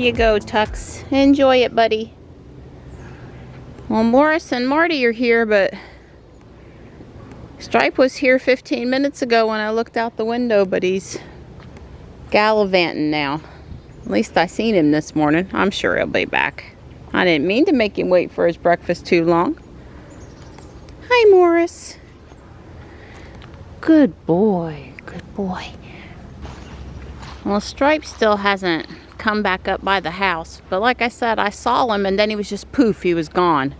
you go, Tux. Enjoy it, buddy. Well, Morris and Marty are here, but Stripe was here 15 minutes ago when I looked out the window, but he's gallivanting now. At least I seen him this morning. I'm sure he'll be back. I didn't mean to make him wait for his breakfast too long. Hi, Morris. Good boy. Good boy. Well, Stripe still hasn't come back up by the house. But like I said, I saw him and then he was just poof, he was gone.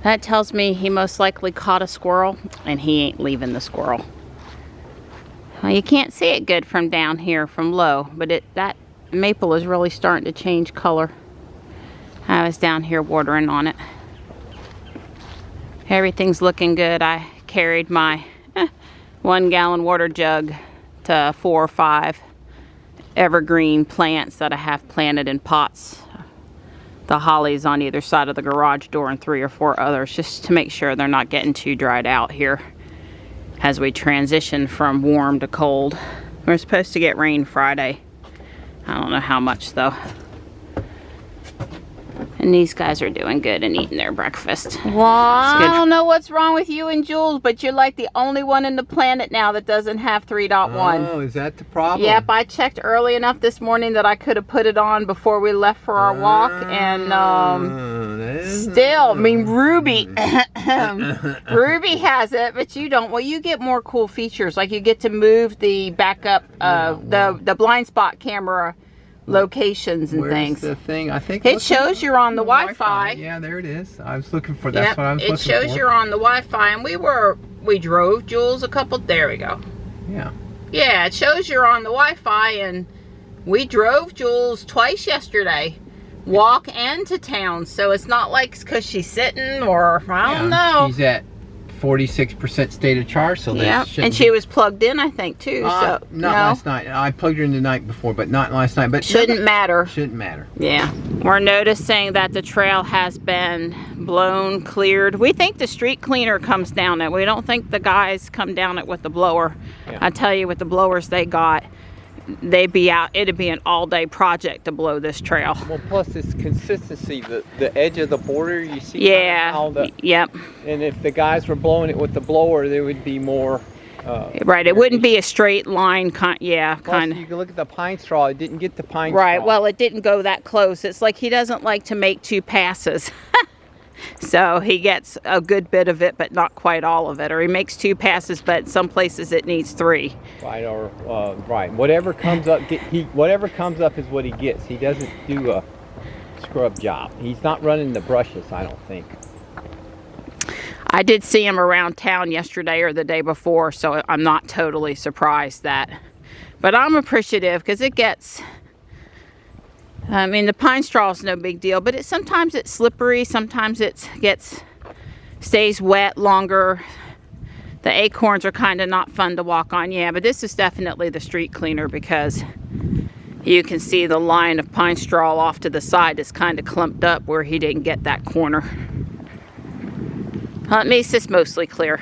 That tells me he most likely caught a squirrel and he ain't leaving the squirrel. Well, you can't see it good from down here from low, but that maple is really starting to change color. I was down here watering on it. Everything's looking good. I carried my 1 gallon water jug to 4 or 5 evergreen plants that I have planted in pots. The hollies on either side of the garage door and 3 or 4 others, just to make sure they're not getting too dried out here as we transition from warm to cold. We're supposed to get rain Friday. I don't know how much though. And these guys are doing good and eating their breakfast. Well, I don't know what's wrong with you and Jules, but you're like the only one in the planet now that doesn't have 3.1. Oh, is that the problem? Yep, I checked early enough this morning that I could have put it on before we left for our walk. And still, I mean, Ruby, Ruby has it, but you don't. Well, you get more cool features. Like you get to move the backup, the blind spot camera locations and things. The thing? I think it shows you're on the Wi-Fi. Yeah, there it is. I was looking for that. That's what I was looking for. It shows you're on the Wi-Fi, and we drove Jules a couple. There we go. Yeah. Yeah, it shows you're on the Wi-Fi, and we drove Jules twice yesterday, walk and to town. So it's not like because she's sitting or I don't know. She's at 46% state of charge, so yeah, and she was plugged in, I think, too. So not last night. I plugged her in the night before, but not last night. But shouldn't matter. Shouldn't matter. Yeah, we're noticing that the trail has been blown, cleared. We think the street cleaner comes down it. We don't think the guys come down it with the blower. Yeah. I tell you, with the blowers they got, they'd be out. It'd be an all-day project to blow this trail. Well, plus it's consistency. The edge of the border, you see. Yeah. Yep. And if the guys were blowing it with the blower, there would be more. Right. It wouldn't be a straight line. Yeah. Kind of. You can look at the pine straw. It didn't get the pine straw. Right. Well, it didn't go that close. It's like he doesn't like to make 2 passes. So he gets a good bit of it, but not quite all of it. Or he makes 2 passes, but some places it needs 3. Right, or right. Whatever comes up, whatever comes up is what he gets. He doesn't do a scrub job. He's not running the brushes, I don't think. I did see him around town yesterday or the day before, so I'm not totally surprised that. But I'm appreciative because it gets. I mean, the pine straw is no big deal, but sometimes it's slippery, sometimes it stays wet longer. The acorns are kind of not fun to walk on. Yeah, but this is definitely the street cleaner because you can see the line of pine straw off to the side is kind of clumped up where he didn't get that corner. At least it's mostly clear.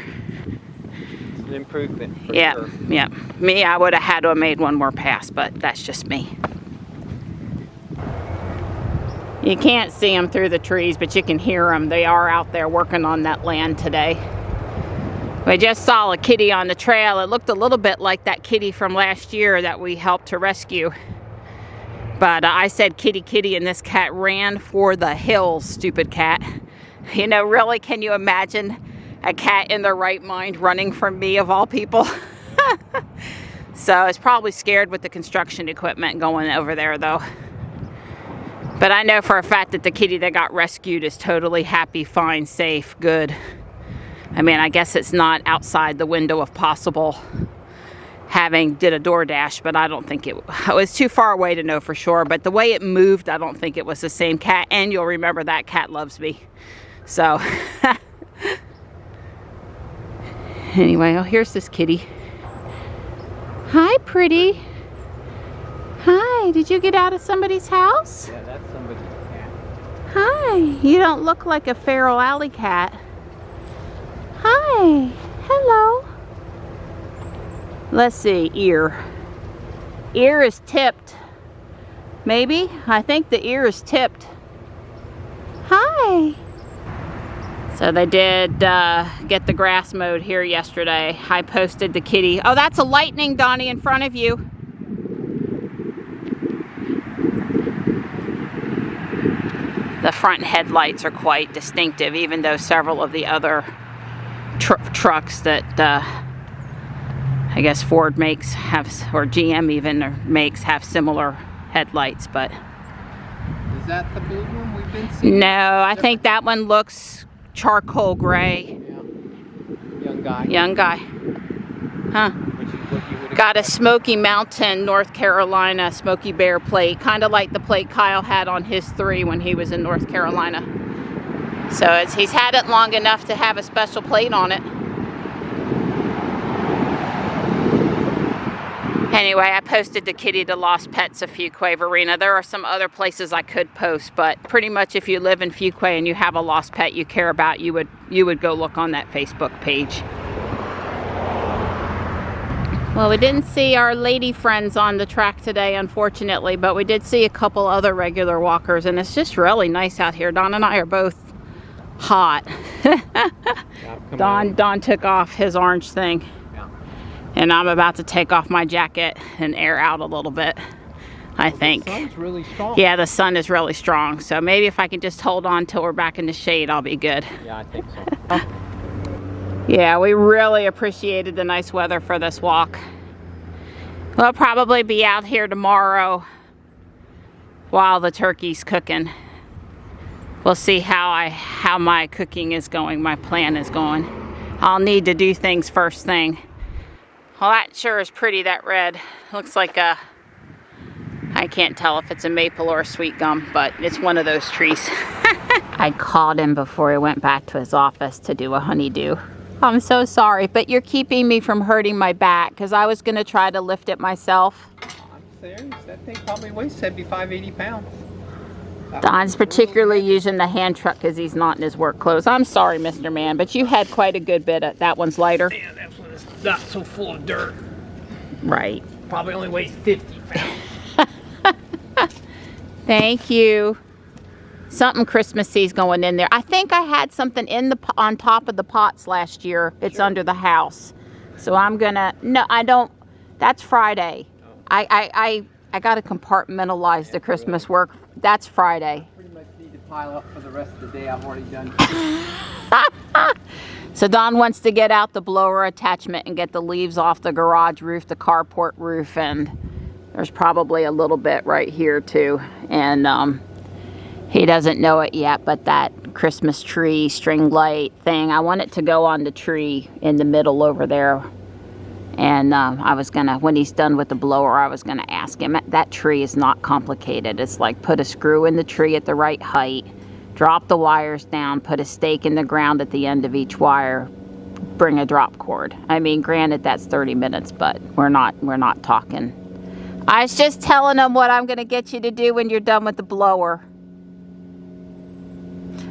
It's an improvement. Yeah, sure. Yeah. Me, I would have had to have made 1 more pass, but that's just me. You can't see them through the trees, but you can hear them. They are out there working on that land today. We just saw a kitty on the trail. It looked a little bit like that kitty from last year that we helped to rescue. But I said kitty, kitty, and this cat ran for the hills, stupid cat. You know, really, can you imagine a cat in their right mind running from me, of all people? So it's probably scared with the construction equipment going over there, though. But I know for a fact that the kitty that got rescued is totally happy, fine, safe, good. I mean, I guess it's not outside the window of possible having did a DoorDash, but I don't think it was too far away to know for sure. But the way it moved, I don't think it was the same cat. And you'll remember that cat loves me. So, anyway, oh, here's this kitty. Hi, pretty. Hi, did you get out of somebody's house? Yeah, that's somebody's cat. Hi, you don't look like a feral alley cat. Hi, hello. Let's see, ear. Ear is tipped Maybe. I think the ear is tipped. Hi. So they did get the grass mowed here yesterday. I posted the kitty. Oh, that's a lightning, Donnie, in front of you. The front headlights are quite distinctive, even though several of the other trucks that I guess Ford makes have, or GM even makes, have similar headlights. But Is that the blue one we've been seeing? no, I think that one looks charcoal gray. Yeah. Young guy. Young guy. Huh. Which is what you would Got a expect. Smoky Mountain, North Carolina, Smoky Bear plate, kind of like the plate Kyle had on his 3 when he was in North Carolina. So he's had it long enough to have a special plate on it. Anyway, I posted the kitty to Lost Pets of Fuquay, Verena. There are some other places I could post, but pretty much if you live in Fuquay and you have a lost pet you care about, you would go look on that Facebook page. Well, we didn't see our lady friends on the track today, unfortunately, but we did see a couple other regular walkers, and it's just really nice out here. Don and I are both hot. Don took off his orange thing, and I'm about to take off my jacket and air out a little bit, I think. The sun's really strong. Yeah, the sun is really strong, so maybe if I can just hold on till we're back in the shade, I'll be good. Yeah, I think so. Yeah, we really appreciated the nice weather for this walk. We'll probably be out here tomorrow while the turkey's cooking. We'll see how my cooking is going, my plan is going. I'll need to do things first thing. Well, that sure is pretty, that red. Looks like a, I can't tell if it's a maple or a sweet gum, but it's one of those trees. I called him before he went back to his office to do a honeydew. I'm so sorry, but you're keeping me from hurting my back because I was going to try to lift it myself. I'm serious. That thing probably weighs 75, 80 pounds. Don's particularly using the hand truck because he's not in his work clothes. I'm sorry, Mr. Man, but you had quite a good bit of that. One's lighter. Yeah, that one is not so full of dirt. Right. Probably only weighs 50 pounds. Thank you. Something Christmassy's going in there. I think I had something in on top of the pots last year. It's under the house. So I'm gonna, no, I don't, that's Friday. I got to compartmentalize the Christmas work. That's Friday. Pretty much need to pile up for the rest of the day. I've already done. So Don wants to get out the blower attachment and get the leaves off the garage roof, the carport roof, and there's probably a little bit right here too. And he doesn't know it yet, but that Christmas tree string light thing, I want it to go on the tree in the middle over there. And I was gonna, when he's done with the blower, I was gonna ask him. That tree is not complicated. It's like put a screw in the tree at the right height, drop the wires down, put a stake in the ground at the end of each wire, bring a drop cord. I mean, granted, that's 30 minutes, but we're not talking. I was just telling him what I'm gonna get you to do when you're done with the blower.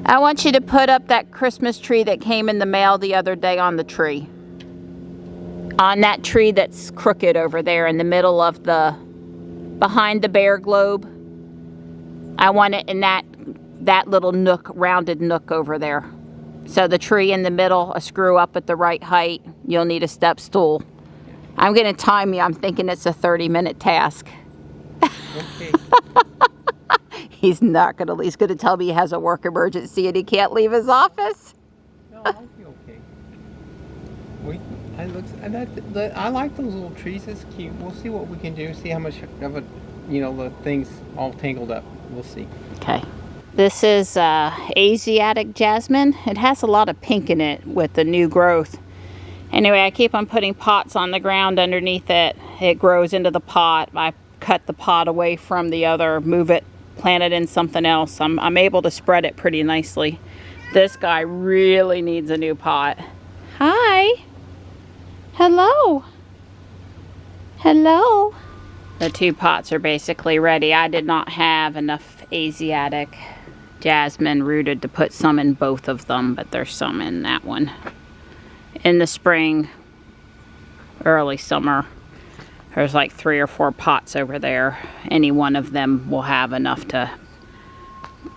I want you to put up that Christmas tree that came in the mail the other day on the tree. On that tree that's crooked over there in the middle of behind the bear globe. I want it in that little nook, rounded nook over there. So the tree in the middle, a screw up at the right height. You'll need a step stool. I'm gonna time you. I'm thinking it's a 30-minute task. Okay. He's not gonna, he's gonna tell me he has a work emergency and he can't leave his office. No, I'll be okay. I like those little trees. It's cute. We'll see what we can do. See how much of it, the thing's all tangled up. We'll see. Okay. This is Asiatic jasmine. It has a lot of pink in it with the new growth. Anyway, I keep on putting pots on the ground underneath it. It grows into the pot. I cut the pot away from the other, move it, plant it in something else. I'm able to spread it pretty nicely. This guy really needs a new pot. Hi. Hello. Hello. The 2 pots are basically ready. I did not have enough Asiatic jasmine rooted to put some in both of them, but there's some in that one. In the spring, early summer, There's like 3 or 4 pots over there. Any one of them will have enough to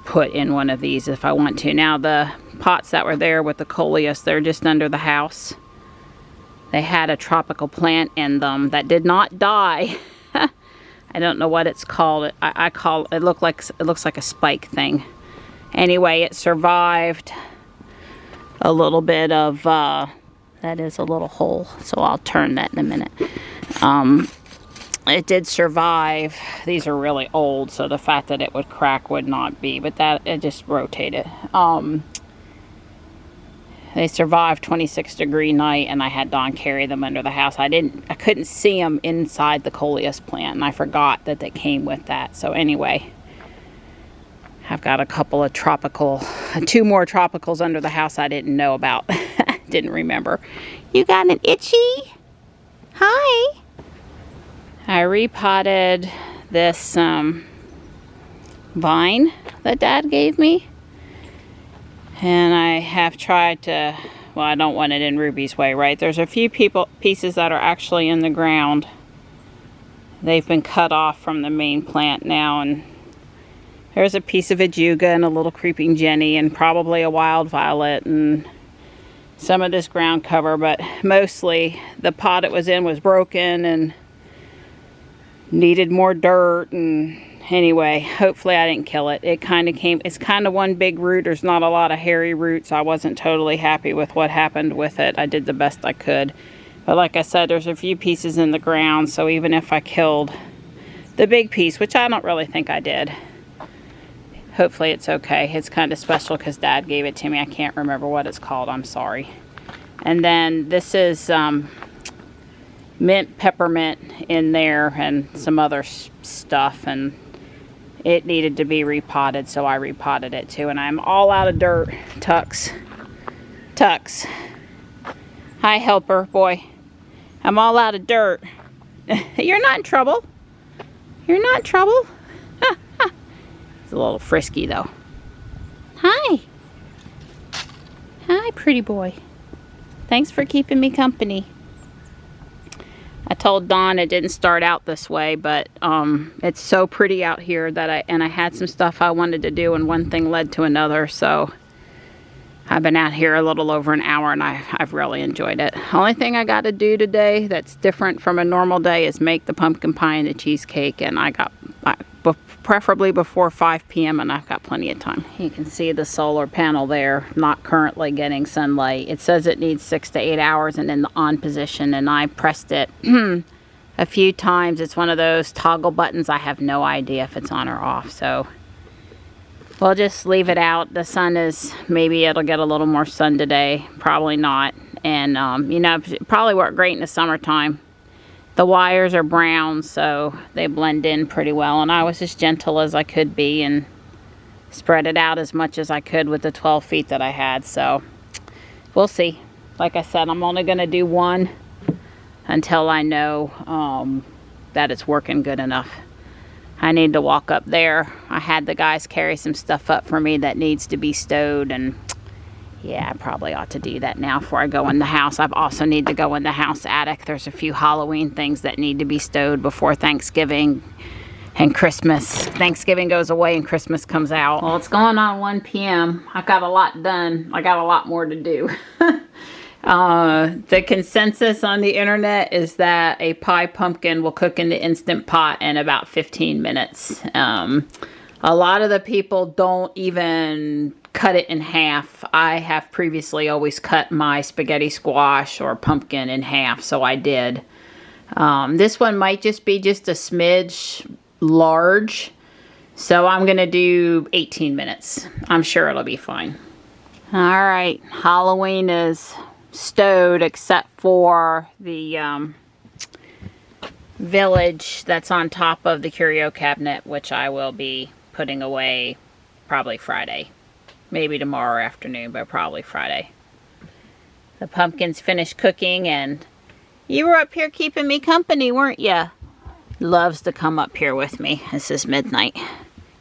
put in one of these if I want to. Now the pots that were there with the coleus, they're just under the house. They had a tropical plant in them that did not die. I don't know what it's called. I call it, looks like a spike thing. Anyway, it survived a little bit of that is a little hole, so I'll turn that in a minute. It did survive. These are really old, so the fact that it would crack would not be, but that it just rotated. They survived 26-degree night, and I had Don carry them under the house. I couldn't see them inside the coleus plant, and I forgot that they came with that. So anyway, I've got a couple of 2 more tropicals under the house I didn't know about. Didn't remember. You got an itchy? Hi. I repotted this vine that Dad gave me. And I have tried to, well, I don't want it in Ruby's way, right? There's a few pieces that are actually in the ground. They've been cut off from the main plant now, and there's a piece of ajuga and a little creeping jenny and probably a wild violet and some of this ground cover, but mostly the pot it was in was broken and needed more dirt. And anyway, hopefully I didn't kill it. It's kind of one big root. There's not a lot of hairy roots. I wasn't totally happy with what happened with it. I did the best I could. But like I said, there's a few pieces in the ground, so even if I killed the big piece, which I don't really think I did, hopefully it's okay. It's kind of special because Dad gave it to me. I can't remember what it's called. I'm sorry. And then this is mint peppermint in there and some other stuff, and it needed to be repotted, so I repotted it too. And I'm all out of dirt. Tux. Hi, helper boy. I'm all out of dirt. You're not in trouble. You're not in trouble. It's a little frisky though. Hi. Hi, pretty boy. Thanks for keeping me company. I told Dawn it didn't start out this way, but it's so pretty out here that I had some stuff I wanted to do, and one thing led to another, so I've been out here a little over an hour, and I've really enjoyed it. Only thing I got to do today that's different from a normal day is make the pumpkin pie and the cheesecake, and preferably before 5 p.m. and I've got plenty of time. You can see the solar panel there, not currently getting sunlight. It says it needs 6 to 8 hours and in the on position, and I pressed it a few times. It's one of those toggle buttons. I have no idea if it's on or off, so we'll just leave it out. The sun is, maybe it'll get a little more sun today, probably not. And you know, it probably work great in the summertime. The wires are brown, so they blend in pretty well, and I was as gentle as I could be and spread it out as much as I could with the 12 feet that I had, so we'll see. Like I said, I'm only going to do one until I know that it's working good enough. I need to walk up there. I had the guys carry some stuff up for me that needs to be stowed, and yeah, I probably ought to do that now before I go in the house. I also need to go in the house attic. There's a few Halloween things that need to be stowed before Thanksgiving and Christmas. Thanksgiving goes away and Christmas comes out. Well, it's going on 1 p.m. I got a lot done. I got a lot more to do. The consensus on the internet is that a pie pumpkin will cook in the Instant Pot in about 15 minutes. A lot of the people don't even cut it in half. I have previously always cut my spaghetti squash or pumpkin in half, so I did. This one might just be just a smidge large, so I'm gonna do 18 minutes. I'm sure it'll be fine. All right, Halloween is stowed except for the village that's on top of the curio cabinet, which I will be putting away probably Friday. Maybe tomorrow afternoon, but probably Friday. The pumpkin's finished cooking, and you were up here keeping me company, weren't you? Loves to come up here with me. This is midnight.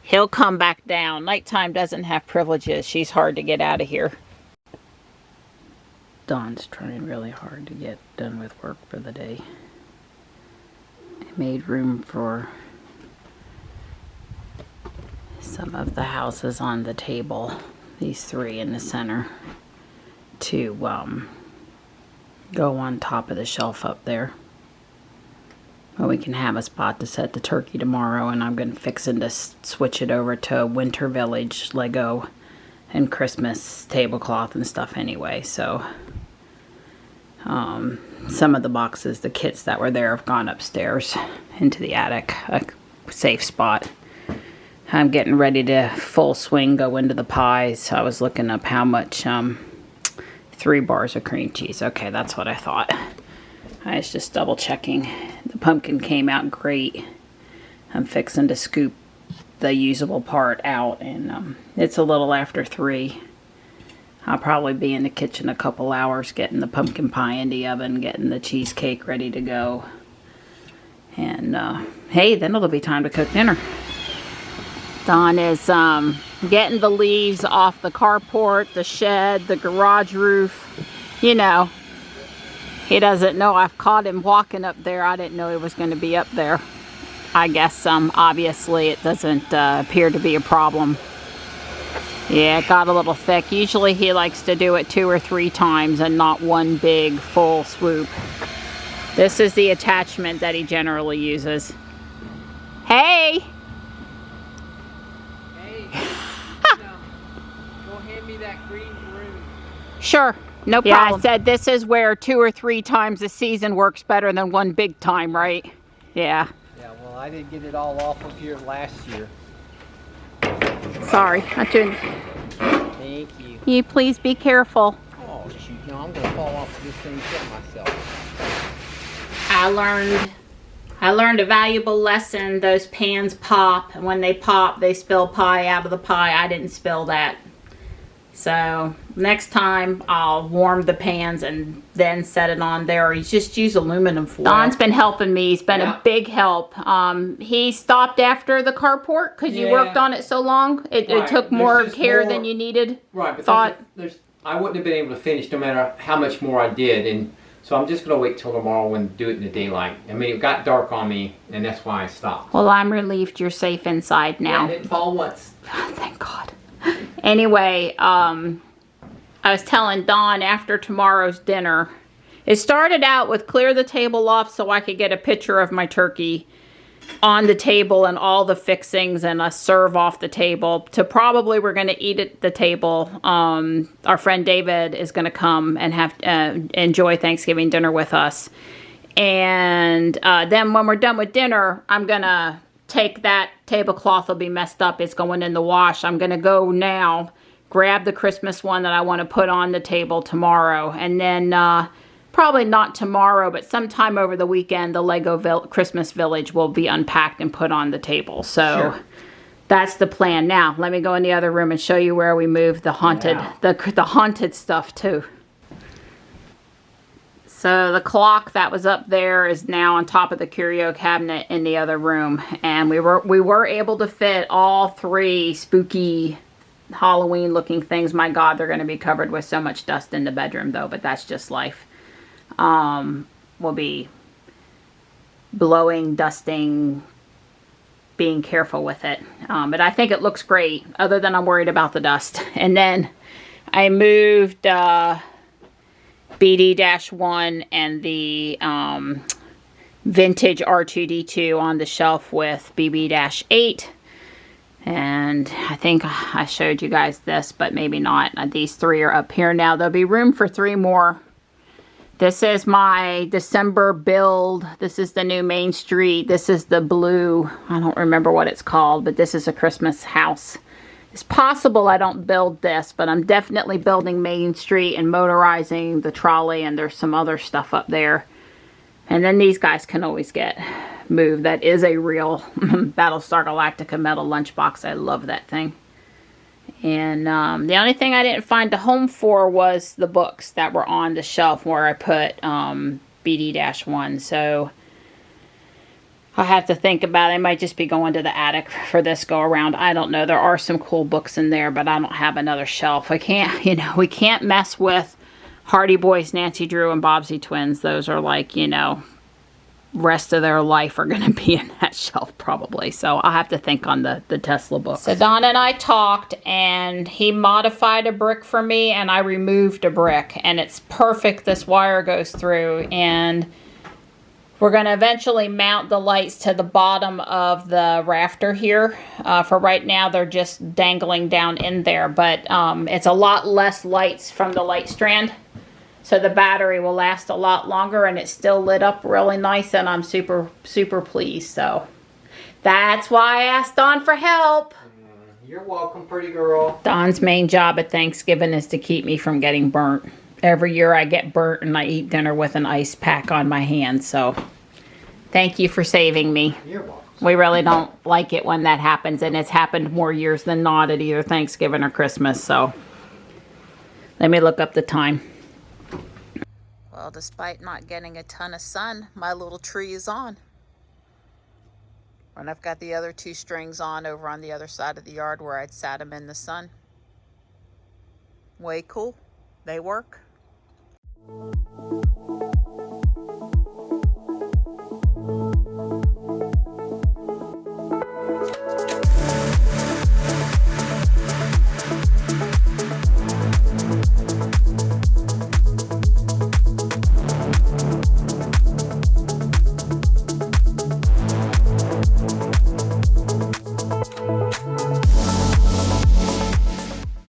He'll come back down. Nighttime doesn't have privileges. She's hard to get out of here. Dawn's trying really hard to get done with work for the day. Made room for some of the houses on the table, these three in the center, to go on top of the shelf up there. Well, we can have a spot to set the turkey tomorrow, and I'm going to fixing to switch it over to Winter Village Lego and Christmas tablecloth and stuff anyway. So some of the boxes, the kits that were there, have gone upstairs into the attic, a safe spot. I'm getting ready to full swing go into the pies. I was looking up how much 3 bars of cream cheese. Okay, that's what I thought. I was just double checking. The pumpkin came out great. I'm fixing to scoop the usable part out, and it's a little after 3. I'll probably be in the kitchen a couple hours getting the pumpkin pie in the oven, getting the cheesecake ready to go. And hey, then it'll be time to cook dinner. Don is getting the leaves off the carport, the shed, the garage roof. You know, he doesn't know I've caught him walking up there. I didn't know he was going to be up there. I guess obviously it doesn't appear to be a problem. Yeah, it got a little thick. Usually he likes to do it 2 or 3 times and not one big full swoop. This is the attachment that he generally uses. Hey! Hey, go hand me that green broom. Sure, no problem. Yeah, I said this is where 2 or 3 times a season works better than one big time, right? Yeah. Yeah, well, I didn't get it all off of here last year. Sorry, I turned. Thank you. You please be careful. Oh, shoot. No, I'm going to fall off of this thing and kill myself. I learned a valuable lesson. Those pans pop, and when they pop, they spill pie out of the pie. I didn't spill that. So next time I'll warm the pans and then set it on there. Or you just use aluminum foil. Don's been helping me. He's been a big help. He stopped after the carport because you worked on it so long. It took more care than you needed. Right, but I wouldn't have been able to finish no matter how much more I did. And so I'm just going to wait till tomorrow and do it in the daylight. I mean, it got dark on me, and that's why I stopped. Well, I'm relieved you're safe inside now. Yeah, I didn't fall once. Thank God. Anyway, I was telling Don after tomorrow's dinner, it started out with clear the table off so I could get a picture of my turkey on the table and all the fixings and a serve off the table, to probably we're going to eat at the table. Our friend David is going to come and have enjoy Thanksgiving dinner with us. And then when we're done with dinner, I'm going to take that tablecloth, will be messed up. It's going in the wash. I'm going to go now, grab the Christmas one that I want to put on the table tomorrow. And then probably not tomorrow, but sometime over the weekend, the Lego Christmas Village will be unpacked and put on the table. So that's the plan. Now, let me go in the other room and show you where we moved the haunted, the haunted stuff too. So the clock that was up there is now on top of the curio cabinet in the other room. And we were able to fit all 3 spooky Halloween looking things. My God, they're going to be covered with so much dust in the bedroom though, but that's just life. We'll be blowing, dusting, being careful with it. But I think it looks great, other than I'm worried about the dust. And then I moved BD-1 and the vintage R2D2 on the shelf with BB-8. And I think I showed you guys this, but maybe not. These 3 are up here now. There'll be room for 3 more. This is my December build. This is the new Main Street. This is the blue, I don't remember what it's called, but this is a Christmas house. It's possible I don't build this, but I'm definitely building Main Street and motorizing the trolley, and there's some other stuff up there. And then these guys can always get moved. That is a real Battlestar Galactica metal lunchbox. I love that thing. And the only thing I didn't find a home for was the books that were on the shelf where I put BD-1. So I'll have to think about it. I might just be going to the attic for this go around. I don't know. There are some cool books in there, but I don't have another shelf. I can't, you know, we can't mess with Hardy Boys, Nancy Drew, and Bobbsey Twins. Those are like, you know, rest of their life are going to be in that shelf probably. So I'll have to think on the Tesla book. So Don and I talked, and he modified a brick for me, and I removed a brick, and it's perfect. This wire goes through, and we're going to eventually mount the lights to the bottom of the rafter here. For right now, they're just dangling down in there, but it's a lot less lights from the light strand. So the battery will last a lot longer, and it's still lit up really nice, and I'm super, super pleased. So that's why I asked Don for help. You're welcome, pretty girl. Don's main job at Thanksgiving is to keep me from getting burnt. Every year I get burnt and I eat dinner with an ice pack on my hand, so thank you for saving me. You're welcome. We really don't like it when that happens, and it's happened more years than not at either Thanksgiving or Christmas, so let me look up the time. Well, despite not getting a ton of sun, my little tree is on. And I've got the other 2 strings on over on the other side of the yard where I'd sat them in the sun. Way cool. They work.